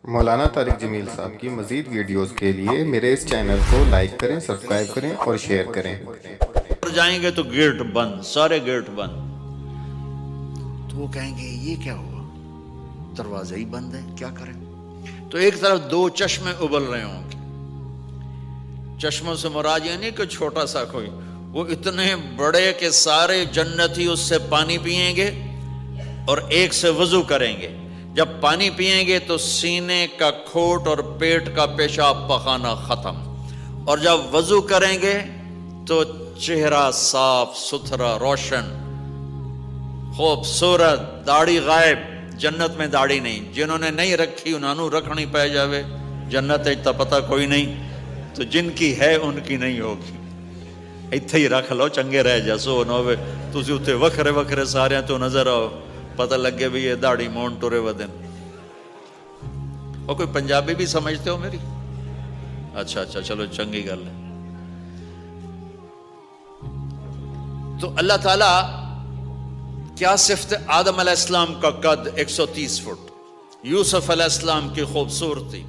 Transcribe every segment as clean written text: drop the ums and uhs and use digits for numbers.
مولانا طارق جمیل صاحب کی مزید ویڈیوز کے لیے میرے اس چینل کو لائک کریں، سبسکرائب کریں اور شیئر کریں۔ جائیں گے تو گیٹ بند، سارے گیٹ بند، تو وہ کہیں گے یہ کیا ہوا، دروازہ ہی بند ہے، کیا کریں؟ تو ایک طرف دو چشمے ابل رہے ہوں گے، چشموں سے مراد یہ نہیں کہ چھوٹا سا کوئی، وہ اتنے بڑے کہ سارے جنتی اس سے پانی پیئیں گے اور ایک سے وضو کریں گے۔ جب پانی پیئیں گے تو سینے کا کھوٹ اور پیٹ کا پیشاب پخانا ختم، اور جب وضو کریں گے تو چہرہ صاف ستھرا روشن خوبصورت، داڑھی غائب، جنت میں داڑھی نہیں، جنہوں نے نہیں رکھی انہوں نے رکھنی پہ جاوے، جنت تا پتہ کوئی نہیں، تو جن کی ہے ان کی نہیں ہوگی، ایتھے ہی رکھ لو چنگے رہ جیسو نہ ہوئے تسی اتنے وکھرے وکھرے سارے تو نظر آؤ، پتہ لگے بھی یہ داڑھی مون ٹورے ودن۔ اور کوئی پنجابی بھی سمجھتے ہو میری؟ اچھا چلو چنگی گل ہے۔ تو اللہ تعالیٰ کیا صفت آدم علیہ السلام کا قد 130 فٹ، یوسف علیہ السلام کی خوبصورتی،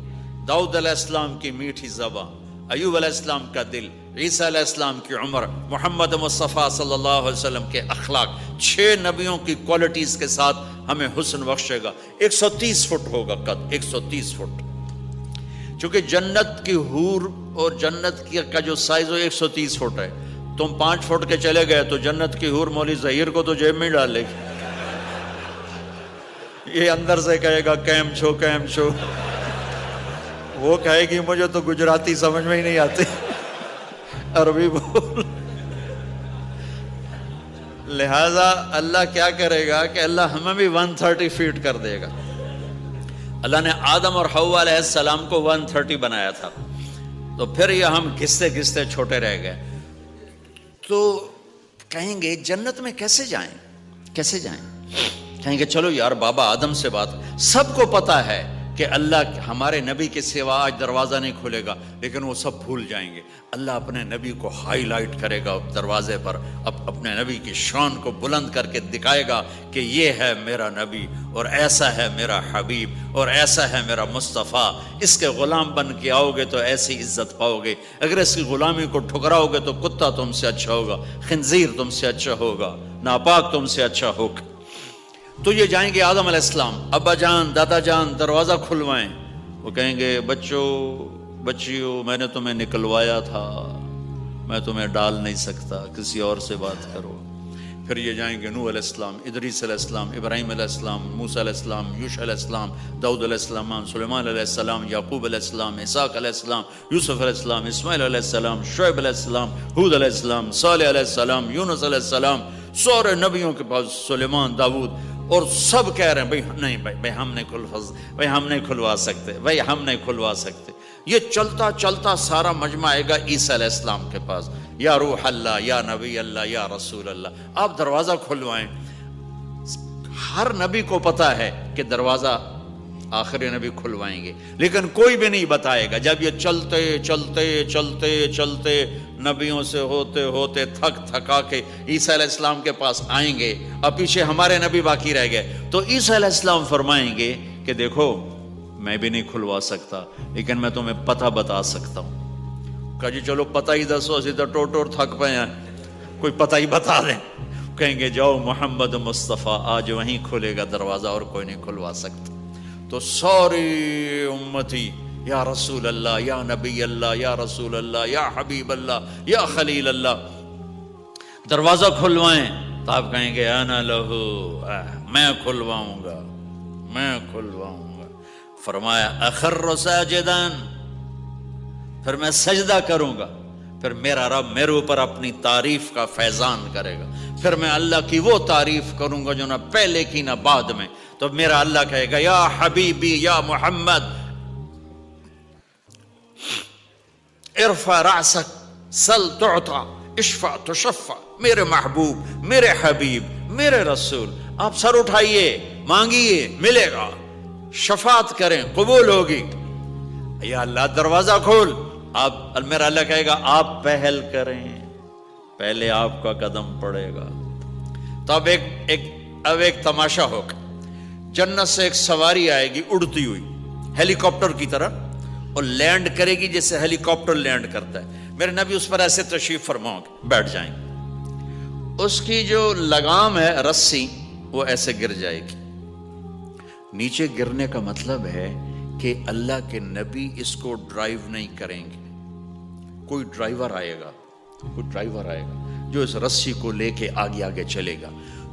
داؤد علیہ السلام کی میٹھی زبان، ایوب علیہ السلام کا دل، عیسیٰ علیہ السلام کی عمر، محمد مصطفیٰ صلی اللہ علیہ وسلم کے اخلاق، 6 نبیوں کی کوالٹیز کے ساتھ ہمیں حسن بخشے گا۔ 130 فٹ ہوگا قد، 130 فٹ، چونکہ جنت کی حور اور جنت کا جو سائز ہو 130 فٹ ہے، تم 5 فٹ کے چلے گئے تو جنت کی حور مولوی ظہیر کو تو جیب میں ڈال لے گی، یہ اندر سے کہے گا کیم چھو کیم چھو، وہ کہے گی مجھے تو گجراتی سمجھ میں ہی نہیں آتی، عربی بول۔ لہذا اللہ کیا کرے گا کہ اللہ ہمیں بھی 130 فیٹ کر دے گا۔ اللہ نے آدم اور حوا علیہ السلام کو 130 بنایا تھا، تو پھر یہ ہم گھستے گھستے چھوٹے رہ گئے۔ تو کہیں گے جنت میں کیسے جائیں، کیسے جائیں؟ کہیں گے چلو یار بابا آدم سے بات، سب کو پتا ہے کہ اللہ ہمارے نبی کے سوا آج دروازہ نہیں کھلے گا، لیکن وہ سب بھول جائیں گے۔ اللہ اپنے نبی کو ہائی لائٹ کرے گا دروازے پر، اپنے نبی کی شان کو بلند کر کے دکھائے گا کہ یہ ہے میرا نبی، اور ایسا ہے میرا حبیب، اور ایسا ہے میرا مصطفیٰ، اس کے غلام بن کے آؤ گے تو ایسی عزت پاؤ گے، اگر اس کی غلامی کو ٹھکراؤ گے تو کتا تم سے اچھا ہوگا، خنزیر تم سے اچھا ہوگا، ناپاک تم سے اچھا ہوگا۔ تو یہ جائیں گے آدم علیہ السلام، ابا جان دادا جان دروازہ کھلوائیں، وہ کہیں گے بچوں بچیوں میں نے تمہیں نکلوایا تھا، میں تمہیں ڈال نہیں سکتا، کسی اور سے بات کرو۔ پھر یہ جائیں گے نوح علیہ السلام، ادریس علیہ السلام، ابراہیم علیہ السلام، موسیٰ علیہ السلام، یوشع علیہ السلام، داؤد علیہ السلام، سلیمان علیہ السلام، یعقوب علیہ السلام، اسحاق علیہ السلام، یوسف علیہ السلام، اسماعیل علیہ السلام، شعیب علیہ السلام، ہود علیہ السلام، صالح علیہ السلام، یونس علیہ السلام، سارے نبیوں کے پاس، سلیمان، داؤد، اور سب کہہ رہے ہیں بھائی نہیں بھائی ہم نہیں کھلوا سکتے، بھائی ہم نہیں کھلوا سکتے۔ یہ چلتا چلتا سارا مجمع آئے گا عیسیٰ علیہ السلام کے پاس، یا روح اللہ، یا نبی اللہ، یا رسول اللہ، آپ دروازہ کھلوائیں۔ ہر نبی کو پتا ہے کہ دروازہ آخری نبی کھلوائیں گے، لیکن کوئی بھی نہیں بتائے گا۔ جب یہ چلتے چلتے چلتے چلتے نبیوں سے ہوتے ہوتے تھک تھکا کے عیسیٰ علیہ السلام کے پاس آئیں گے، اب پیچھے ہمارے نبی باقی رہ گئے، تو عیسیٰ علیہ السلام فرمائیں گے کہ دیکھو میں بھی نہیں کھلوا سکتا، لیکن میں تمہیں پتہ بتا سکتا ہوں۔ کہا جی چلو پتہ ہی دسو، اسی تو ٹوٹ تھک پے ہیں، کوئی پتہ ہی بتا دیں۔ کہیں گے جاؤ محمد مصطفیٰ، آج وہیں کھلے گا دروازہ اور کوئی نہیں کھلوا سکتا۔ تو ساری امتی یا رسول اللہ، یا نبی اللہ، یا رسول اللہ، یا حبیب اللہ، یا خلیل اللہ، دروازہ کھلوائیں۔ تو آپ کہیں گے انا لہو، میں کھلواؤں گا، میں کھلواؤں گا۔ فرمایا اخر ساجدان، پھر میں سجدہ کروں گا، پھر میرا رب میرے اوپر اپنی تعریف کا فیضان کرے گا، پھر میں اللہ کی وہ تعریف کروں گا جو نہ پہلے کی نہ بعد میں۔ تو میرا اللہ کہے گا یا حبیبی یا محمد ارفع رأسک سل تعطا اشفع تشفع، میرے محبوب، میرے حبیب، میرے رسول، آپ سر اٹھائیے، مانگیے، ملے گا، شفاعت کریں، قبول ہوگی۔ یا اللہ دروازہ کھول، آپ میرا اللہ کہے گا آپ پہل کریں، پہلے آپ کا قدم پڑے گا۔ تو اب ایک تماشا ہوگا، جنت سے ایک سواری آئے گی اڑتی ہوئی، ہیلی کاپٹر کی طرح، اور لینڈ کرے گی جیسے ہیلی کاپٹر لینڈ کرتا ہے. میرے نبی اس پر ایسے تشریف فرماؤ گے، بیٹھ جائیں گے. اس کی جو لگام ہے رسی وہ ایسے گر جائے گی. نیچے گرنے کا مطلب ہے کہ اللہ کے نبی اس کو ڈرائیو نہیں کریں گے. کوئی ڈرائیور آئے گا جو اس رسی کو لے کے آگے آگے چلے گا.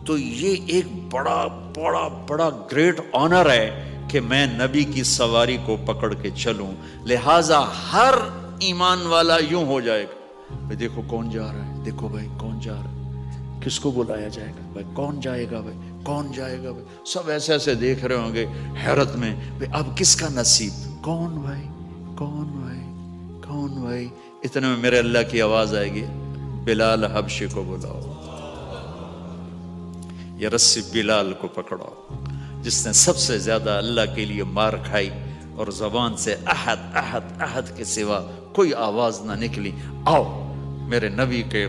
تو یہ ایک بڑا بڑا بڑا گریٹ آنر ہے کہ میں نبی کی سواری کو پکڑ کے چلوں. لہذا ہر ایمان والا یوں ہو جائے گا، بھائی دیکھو کون جا رہا ہے، دیکھو بھائی کون جا رہا ہے، کس کو بلایا جائے گا، بھائی کون جائے گا، بھائی کون جائے گا. بھائی سب ایسے ایسے دیکھ رہے ہوں گے حیرت میں، بھائی اب کس کا نصیب، کون بھائی کون بھائی کون بھائی. اتنے میں میرے اللہ کی آواز آئے گی، بلال حبشی کو بلاؤ. یہ رسی بلال کو پکڑاؤ جس نے سب سے زیادہ اللہ کے لیے مار کھائی اور زبان سے احد احد احد کے سوا کوئی آواز نہ نکلی. آؤ میرے نبی کے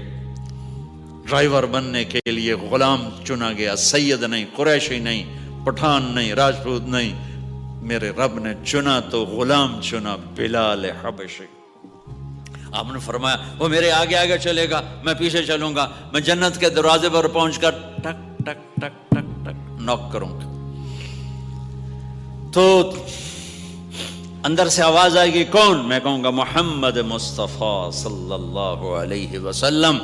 ڈرائیور بننے کے لیے غلام چنا گیا. سید نہیں، قریشی نہیں، پٹھان نہیں، راجپوت نہیں، میرے رب نے چنا تو غلام چنا، بلال حبشی. آپ نے فرمایا وہ میرے آگے آگے چلے گا، میں پیچھے چلوں گا. میں جنت کے دروازے پر پہنچ کر ٹک ٹک ٹک ٹک ٹک نوک کروں گا. تو اندر سے آواز آئے گی، کون؟ میں کہوں گا محمد مصطفیٰ صلی اللہ علیہ وسلم.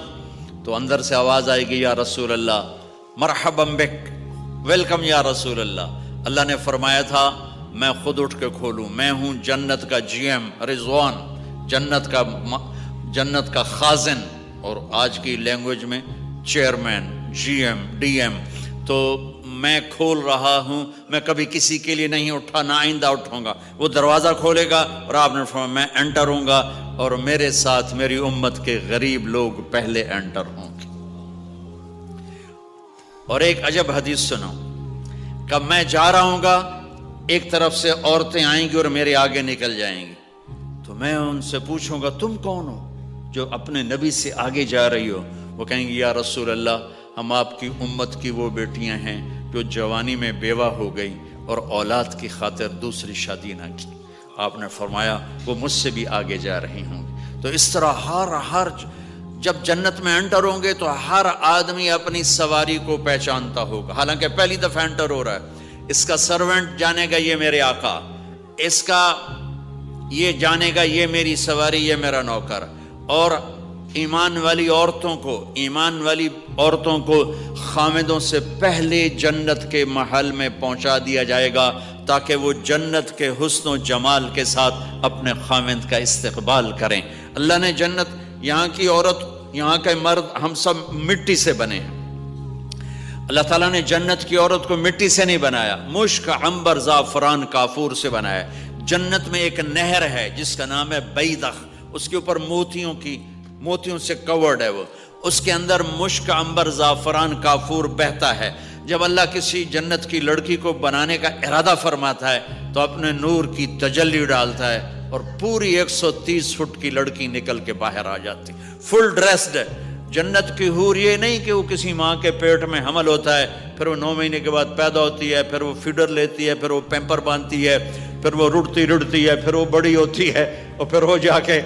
تو اندر سے آواز آئے گی، یا رسول اللہ مرحبا بک، ویلکم یا رسول اللہ. اللہ نے فرمایا تھا میں خود اٹھ کے کھولوں. میں ہوں جنت کا جی ایم رضوان، جنت کا خازن، اور آج کی لینگویج میں chairman, G M, D M. تو میں کھول رہا ہوں، میں کبھی کسی کے لیے نہیں اٹھا، نہ آئندہ اٹھوں گا. وہ دروازہ کھولے گا اور آپ نے فرمایا میں انٹر ہوں گا، اور میرے ساتھ میری امت کے غریب لوگ پہلے انٹر ہوں گے. اور ایک عجب حدیث سنو، کہ میں جا رہا ہوں گا، ایک طرف سے عورتیں آئیں گی اور میرے آگے نکل جائیں گی. تو میں ان سے پوچھوں گا تم کون ہو جو اپنے نبی سے آگے جا رہی ہو؟ وہ کہیں گی یا رسول اللہ ہم آپ کی امت کی وہ بیٹیاں ہیں جو جوانی میں بیوہ ہو گئی اور اولاد کی خاطر دوسری شادی نہ کی. آپ نے فرمایا وہ مجھ سے بھی آگے جا رہی ہوں گی. تو اس طرح ہر جب جنت میں انٹر ہوں گے تو ہر آدمی اپنی سواری کو پہچانتا ہوگا. حالانکہ پہلی دفعہ انٹر ہو رہا ہے. اس کا سرونٹ جانے گا یہ میرے آقا، اس کا یہ جانے گا یہ میری سواری، یہ میرا نوکر. اور ایمان والی عورتوں کو خامدوں سے پہلے جنت کے محل میں پہنچا دیا جائے گا تاکہ وہ جنت کے حسن و جمال کے ساتھ اپنے خامد کا استقبال کریں. اللہ نے جنت، یہاں کی عورت، یہاں کے مرد، ہم سب مٹی سے بنے ہیں. اللہ تعالیٰ نے جنت کی عورت کو مٹی سے نہیں بنایا، مشک، عنبر، زعفران، کافور سے بنایا. جنت میں ایک نہر ہے جس کا نام ہے بیدخ، اس کے اوپر موتیوں سے کورڈ ہے. وہ اس کے اندر مشک، عنبر، زعفران، کافور بہتا ہے. جب اللہ کسی جنت کی لڑکی کو بنانے کا ارادہ فرماتا ہے تو اپنے نور کی تجلی ڈالتا ہے اور پوری 130 فٹ کی لڑکی نکل کے باہر آ جاتی، فل ڈریسڈ ہے. جنت کی حور یہ نہیں کہ وہ کسی ماں کے پیٹ میں حمل ہوتا ہے، پھر وہ 9 مہینے کے بعد پیدا ہوتی ہے، پھر وہ فیڈر لیتی ہے، پھر وہ پیمپر باندھتی ہے، پھر وہ رڑتی ہے، پھر وہ بڑی ہوتی ہے اور پھر وہ جا کے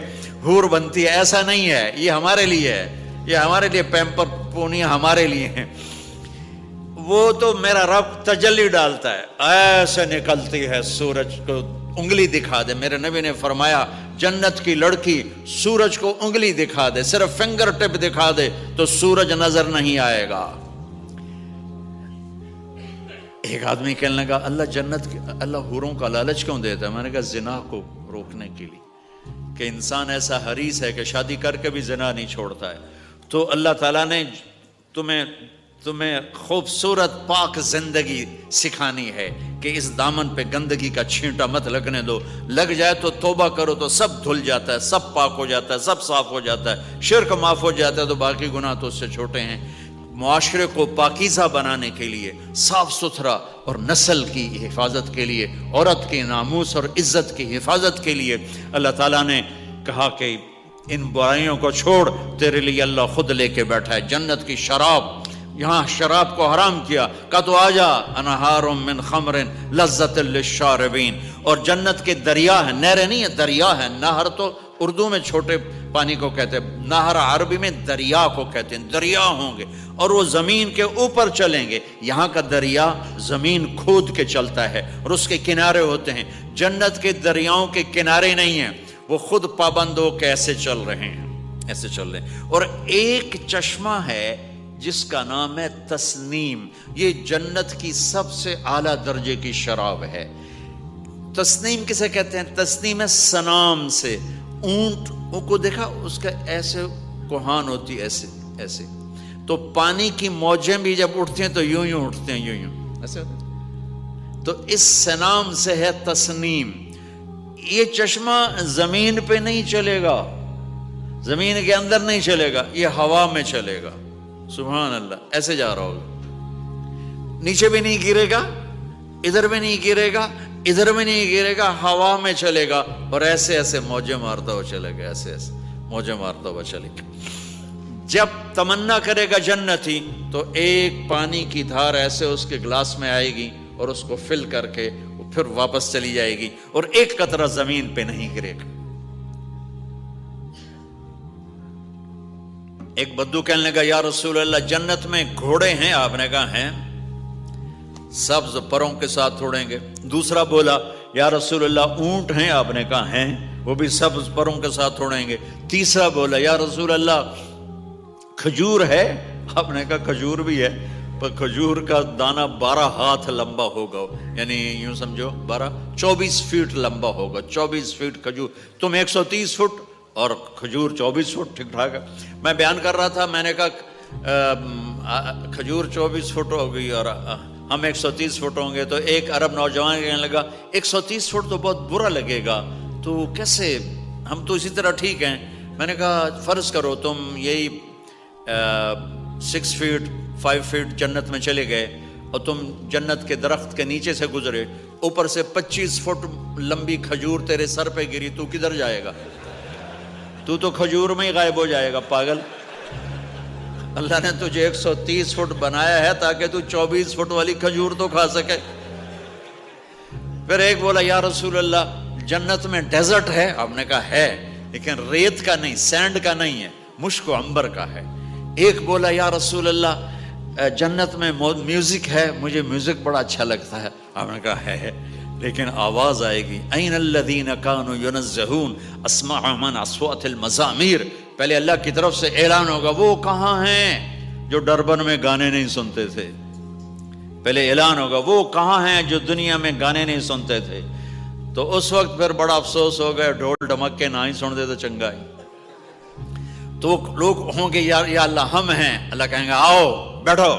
حور بنتی ہے. ایسا نہیں ہے، یہ ہمارے لیے ہے، یہ ہمارے لیے پیمپر پونیاں ہمارے لیے ہیں. وہ تو میرا رب تجلی ڈالتا ہے، ایسے نکلتی ہے سورج کو انگلی دکھا دے. میرے نبی نے فرمایا جنت کی لڑکی سورج کو انگلی دکھا دے، صرف فنگر ٹپ دکھا دے تو سورج نظر نہیں آئے گا. ایک آدمی کہنے لگا اللہ حوروں کا لالچ کیوں دیتا ہے؟ میں نے کہا زنا کو روکنے کے لیے، کہ انسان ایسا حریص ہے کہ شادی کر کے بھی زنا نہیں چھوڑتا ہے. تو اللہ تعالیٰ نے تمہیں خوبصورت پاک زندگی سکھانی ہے کہ اس دامن پہ گندگی کا چھینٹا مت لگنے دو. لگ جائے تو توبہ کرو تو سب دھل جاتا ہے، سب پاک ہو جاتا ہے، سب صاف ہو جاتا ہے. شرک معاف ہو جاتا ہے تو باقی گناہ تو اس سے چھوٹے ہیں. معاشرے کو پاکیزہ بنانے کے لیے، صاف ستھرا، اور نسل کی حفاظت کے لیے، عورت کے ناموس اور عزت کی حفاظت کے لیے اللہ تعالیٰ نے کہا کہ ان برائیوں کو چھوڑ، تیرے لیے اللہ خود لے کے بیٹھا ہے جنت کی شراب. یہاں شراب کو حرام کیا، کہا تو آجا انہار من خمر لذت للشاربین، اور جنت کے دریا ہیں، نہریں نہیں ہیں، دریا ہیں۔ نہر تو اردو میں چھوٹے پانی کو کہتے ہیں، نہر عربی میں دریا کو کہتے ہیں، دریا ہوں گے اور وہ زمین کے اوپر چلیں گے۔ یہاں کا دریا زمین کھود کے چلتا ہے اور اس کے کنارے ہوتے ہیں، جنت کے دریاؤں کے کنارے نہیں ہیں، وہ خود پابند ہو کے ایسے چل رہے ہیں، ایسے چل رہے ہیں۔ اور ایک چشمہ ہے جس کا نام ہے تسنیم، یہ جنت کی سب سے اعلیٰ درجے کی شراب ہے۔ تسنیم کسے کہتے ہیں؟ تسنیم ہے سنام سے، اونٹ کو دیکھا اس کا ایسے کوہان ہوتی، ایسے ایسے، تو پانی کی موجیں بھی جب اٹھتی ہیں تو یوں یوں اٹھتے ہیں، یوں یوں ایسے ہوتے ہیں۔ تو اس سنام سے ہے تسنیم۔ یہ چشمہ زمین پہ نہیں چلے گا، زمین کے اندر نہیں چلے گا، یہ ہوا میں چلے گا۔ سبحان اللہ، ایسے جا رہا ہوگا، نیچے بھی نہیں گرے گا، ادھر بھی نہیں گرے گا، ادھر بھی نہیں گرے گا، ہوا میں چلے گا اور ایسے ایسے موجیں مارتا ہوا چلے گا، ایسے ایسے موجیں مارتا ہوا چلے گا۔ جب تمنا کرے گا جنتی تو ایک پانی کی دھار ایسے اس کے گلاس میں آئے گی اور اس کو فل کر کے وہ پھر واپس چلی جائے گی اور ایک قطرہ زمین پہ نہیں گرے گا۔ ایک بدو کہنے لگا یا رسول اللہ جنت میں گھوڑے ہیں؟ آپ نے کہا ہیں، سبز پروں کے ساتھ اڑیں گے۔ دوسرا بولا یا رسول اللہ اونٹ ہیں؟ آپ نے کہا ہیں، وہ بھی سبز پروں کے ساتھ اڑیں گے۔ تیسرا بولا یا رسول اللہ کھجور ہے؟ آپ نے کہا کھجور بھی ہے، پر کھجور کا دانہ 12 ہاتھ لمبا ہوگا، یعنی یوں سمجھو 24 فٹ لمبا ہوگا، 24 فٹ کھجور، تم 130 فٹ اور کھجور 24 فٹ، ٹھیک ٹھاک ہے۔ میں بیان کر رہا تھا، میں نے کہا کھجور 24 فٹ ہو گئی اور ہم 130 فٹ ہوں گے، تو ایک عرب نوجوان کہنے لگا 130 فٹ تو بہت برا لگے گا، تو کیسے، ہم تو اسی طرح ٹھیک ہیں۔ میں نے کہا فرض کرو تم یہی 6 فٹ 5 فٹ جنت میں چلے گئے اور تم جنت کے درخت کے نیچے سے گزرے، اوپر سے 25 فٹ لمبی کھجور تیرے سر پہ گری، تو کدھر جائے گا؟ تو کھجور میں ہی غائب ہو جائے گا، پاگل۔ اللہ نے تجھے 130 فٹ بنایا ہے تاکہ تو 24 فٹ والی کھجور تو کھا سکے۔ پھر ایک بولا یا رسول اللہ جنت میں ڈیزرٹ ہے؟ آپ نے کہا ہے، لیکن ریت کا نہیں، سینڈ کا نہیں ہے، مشک و عنبر کا ہے۔ ایک بولا یا رسول اللہ جنت میں میوزک ہے؟ مجھے میوزک بڑا اچھا لگتا ہے۔ آپ نے کہا ہے، لیکن آواز آئے گی این الذین کانوا ینزہون اسمع من اصوات المزامیر، پہلے اللہ کی طرف سے اعلان ہوگا وہ کہاں ہیں جو ڈربن میں گانے نہیں سنتے تھے، پہلے اعلان ہوگا وہ کہاں ہیں جو دنیا میں گانے نہیں سنتے تھے۔ تو اس وقت پھر بڑا افسوس ہو گیا، ڈھول ڈھمک کے نہ ہی سن دے تو چنگا ہی۔ تو لوگ ہوں گے یا اللہ ہم ہیں، اللہ کہیں گا آؤ بیٹھو،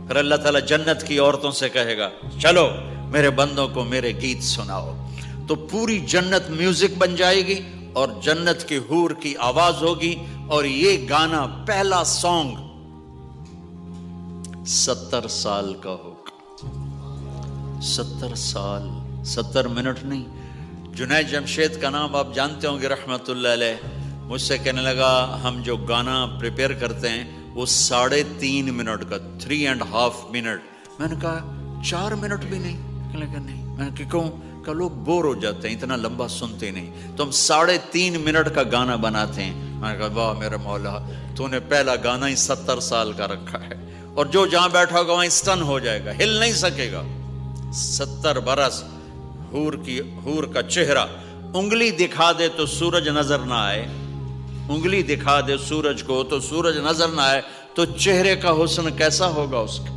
پھر اللہ تعالیٰ جنت کی عورتوں سے کہے گا چلو میرے بندوں کو میرے گیت سناؤ، تو پوری جنت میوزک بن جائے گی اور جنت کی حور کی آواز ہوگی، اور یہ گانا پہلا سانگ 70 سال کا ہوگا۔ 70 سال، 70 منٹ نہیں۔ جنید جمشید کا نام آپ جانتے ہوں گے رحمت اللہ علیہ، مجھ سے کہنے لگا ہم جو گانا پریپیئر کرتے ہیں وہ 3.5 منٹ کا، 3.5 منٹ۔ میں نے کہا 4 منٹ بھی نہیں؟ کہنے لگا نہیں۔ میں نے کہا کیوں؟ کہ لوگ بور ہو جاتے ہیں، اتنا لمبا سنتے نہیں، تو ہم 3.5 منٹ کا گانا بناتے ہیں۔ میں نے کہا واہ میرے مولا، تو نے پہلا گانا ہی 70 سال کا رکھا ہے، اور جو جہاں بیٹھا ہوگا وہیں اسٹن ہو جائے گا، ہل نہیں سکے گا۔ 70 برس حور کا چہرہ، انگلی دکھا دے تو سورج نظر نہ آئے، انگلی دکھا دے سورج کو تو سورج نظر نہ آئے، تو چہرے کا حسن کیسا ہوگا اس کا۔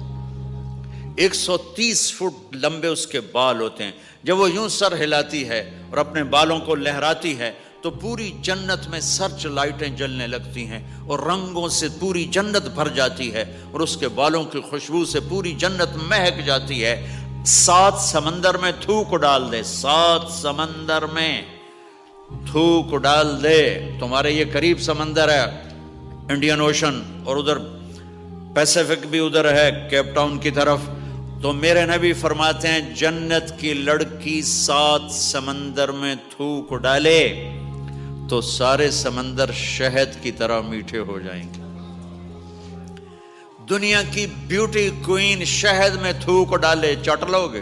130 فٹ لمبے اس کے بال ہوتے ہیں، جب وہ یوں سر ہلاتی ہے اور اپنے بالوں کو لہراتی ہے تو پوری جنت میں سرچ لائٹیں جلنے لگتی ہیں اور رنگوں سے پوری جنت بھر جاتی ہے، اور اس کے بالوں کی خوشبو سے پوری جنت مہک جاتی ہے۔ 7 سمندر میں تھوک ڈال دے، 7 سمندر میں تھوک ڈال دے، تمہارے یہ قریب سمندر ہے انڈین اوشن، اور ادھر پیسیفک بھی ادھر ہے کیپ ٹاؤن کی طرف، تو میرے نبی فرماتے ہیں جنت کی لڑکی 7 سمندر میں تھوک ڈالے تو سارے سمندر شہد کی طرح میٹھے ہو جائیں گے۔ دنیا کی بیوٹی کوئین شہد میں تھوک ڈالے چٹ لو گے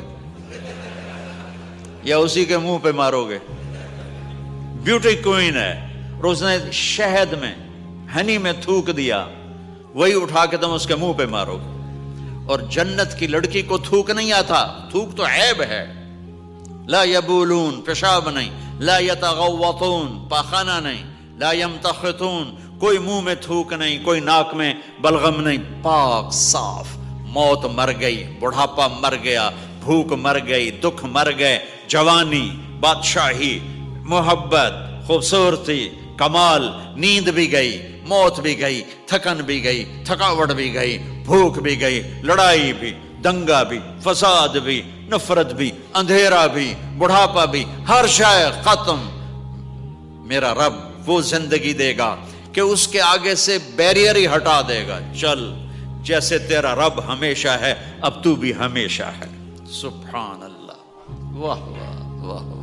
یا اسی کے منہ پہ مارو گے؟ بیوٹی کوئین ہے اور اس نے شہد میں ہنی میں تھوک دیا، وہی اٹھا کے تم اس کے منہ پہ مارو گے۔ اور جنت کی لڑکی کو تھوک نہیں آتا، تھوک تو عیب ہے۔ لا یبولون، پیشاب نہیں، لا یتغوطون، پاخانہ نہیں، لا یمتخطون، کوئی منہ میں تھوک نہیں، کوئی ناک میں بلغم نہیں، پاک صاف۔ موت مر گئی، بڑھاپا مر گیا، بھوک مر گئی، دکھ مر گئے، جوانی، بادشاہی، محبت، خوبصورتی، کمال، نیند بھی گئی، موت بھی گئی، تھکن بھی گئی، تھکاوٹ بھی گئی، بھوک بھی گئی، لڑائی بھی، دنگا بھی، فساد بھی، نفرت بھی، اندھیرا بھی، بڑھاپا بھی، ہر شے ختم۔ میرا رب وہ زندگی دے گا کہ اس کے آگے سے بیریئر ہی ہٹا دے گا، چل جیسے تیرا رب ہمیشہ ہے اب تو بھی ہمیشہ ہے۔ سبحان اللہ، واہ واہ واہ واہ۔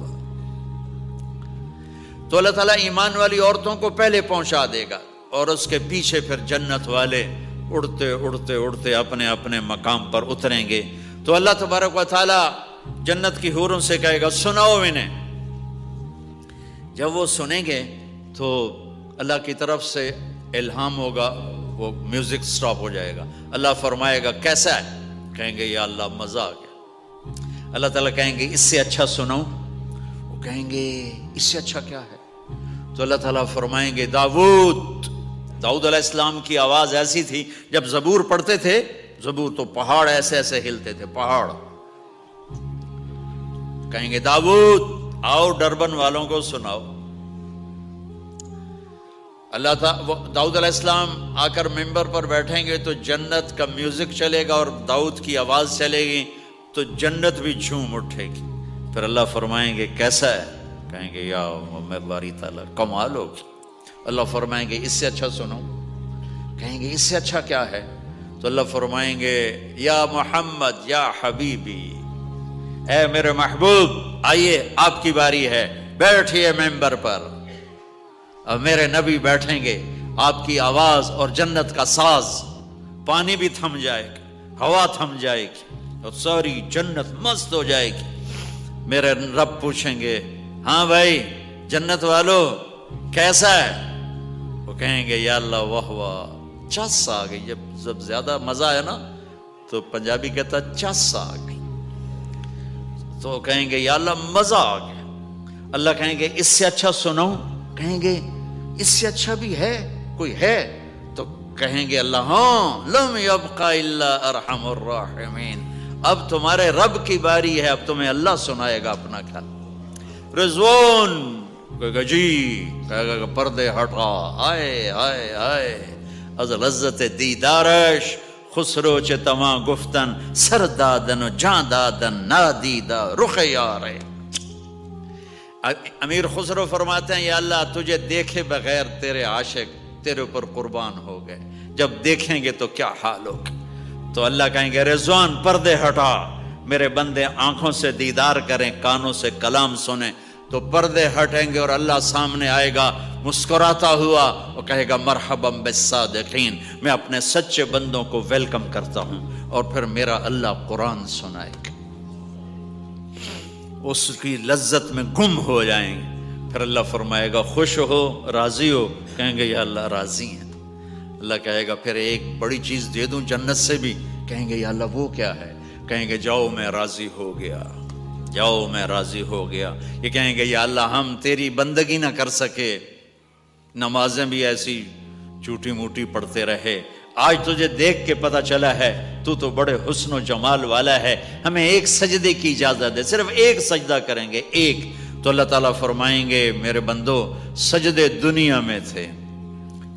تو اللہ تعالیٰ ایمان والی عورتوں کو پہلے پہنچا دے گا اور اس کے پیچھے پھر جنت والے اڑتے اڑتے اڑتے اپنے اپنے مقام پر اتریں گے۔ تو اللہ تبارک و تعالیٰ جنت کی حوروں سے کہے گا سناؤ انہیں۔ جب وہ سنیں گے تو اللہ کی طرف سے الہام ہوگا، وہ میوزک سٹاپ ہو جائے گا۔ اللہ فرمائے گا کیسا ہے؟ کہیں گے یا اللہ مزہ آ گیا۔ اللہ تعالیٰ کہیں گے اس سے اچھا سناؤں؟ وہ کہیں گے اس سے اچھا کیا ہے؟ تو اللہ تعالیٰ فرمائیں گے داؤد علیہ السلام کی آواز ایسی تھی، جب زبور پڑھتے تھے، زبور تو پہاڑ ایسے ایسے ہلتے تھے، پہاڑ۔ کہیں گے داؤد آؤ ڈربن والوں کو سناؤ۔ اللہ تعالیٰ داؤد علیہ السلام آ کر ممبر پر بیٹھیں گے تو جنت کا میوزک چلے گا اور داؤد کی آواز چلے گی تو جنت بھی جھوم اٹھے گی۔ پھر اللہ فرمائیں گے کیسا ہے؟ کہیں گے یا میں باری تعالیٰ کمال ہوگی۔ اللہ فرمائیں گے اس سے اچھا سنو؟ کہیں گے اس سے اچھا کیا ہے؟ تو اللہ فرمائیں گے یا محمد یا حبیبی، اے میرے محبوب آئیے آپ کی باری ہے، بیٹھیے ممبر پر۔ اب میرے نبی بیٹھیں گے، آپ کی آواز اور جنت کا ساز، پانی بھی تھم جائے گا، ہوا تھم جائے گی اور ساری جنت مست ہو جائے گی۔ میرے رب پوچھیں گے ہاں بھائی جنت والو کیسا ہے؟ وہ کہیں گے یا اللہ واہ واہ، چس آ گئی۔ جب زیادہ مزہ ہے نا تو پنجابی کہتا چس آ گئی، تو کہیں گے یا اللہ مزہ آ گیا۔ اللہ کہیں گے اس سے اچھا سناؤں؟ کہیں گے اس سے اچھا بھی ہے، کوئی ہے؟ تو کہیں گے اللہ ہاں لم یبق الا ارحم الراحمین، اب تمہارے رب کی باری ہے، اب تمہیں اللہ سنائے گا اپنا خیال۔ رضوان کہے گا جی، کہے گا پردے ہٹا، آئے آئے آئے از لذت دیدارش خسرو چه تما گفتن سر دادن و جان دادن نادیدہ رخ یارے۔ امیر خسرو فرماتے ہیں یا اللہ تجھے دیکھے بغیر تیرے عاشق تیرے اوپر قربان ہو گئے، جب دیکھیں گے تو کیا حال ہوگا؟ تو اللہ کہیں گے رضوان پردے ہٹا، میرے بندے آنکھوں سے دیدار کریں، کانوں سے کلام سنیں، تو پردے ہٹیں گے اور اللہ سامنے آئے گا مسکراتا ہوا اور کہے گا مرحبا بالصادقین، میں اپنے سچے بندوں کو ویلکم کرتا ہوں۔ اور پھر میرا اللہ قرآن سنائے گا، اس کی لذت میں گم ہو جائیں گے۔ پھر اللہ فرمائے گا خوش ہو، راضی ہو؟ کہیں گے یا اللہ راضی ہیں۔ اللہ کہے گا پھر ایک بڑی چیز دے دوں جنت سے بھی؟ کہیں گے یا اللہ وہ کیا ہے؟ کہیں گے جاؤ میں راضی ہو گیا، جاؤ میں راضی ہو گیا۔ یہ کہیں گے یا اللہ ہم تیری بندگی نہ کر سکے، نمازیں بھی ایسی چوٹی موٹی پڑھتے رہے، آج تجھے دیکھ کے پتہ چلا ہے تو بڑے حسن و جمال والا ہے، ہمیں ایک سجدے کی اجازت ہے، صرف ایک سجدہ کریں گے، ایک۔ تو اللہ تعالیٰ فرمائیں گے میرے بندو سجدے دنیا میں تھے،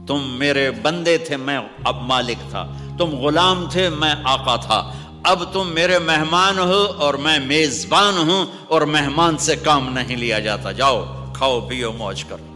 تم میرے بندے تھے، میں اب مالک تھا، تم غلام تھے، میں آقا تھا، اب تم میرے مہمان ہو اور میں میزبان ہوں، اور مہمان سے کام نہیں لیا جاتا، جاؤ کھاؤ پیو موج کرو۔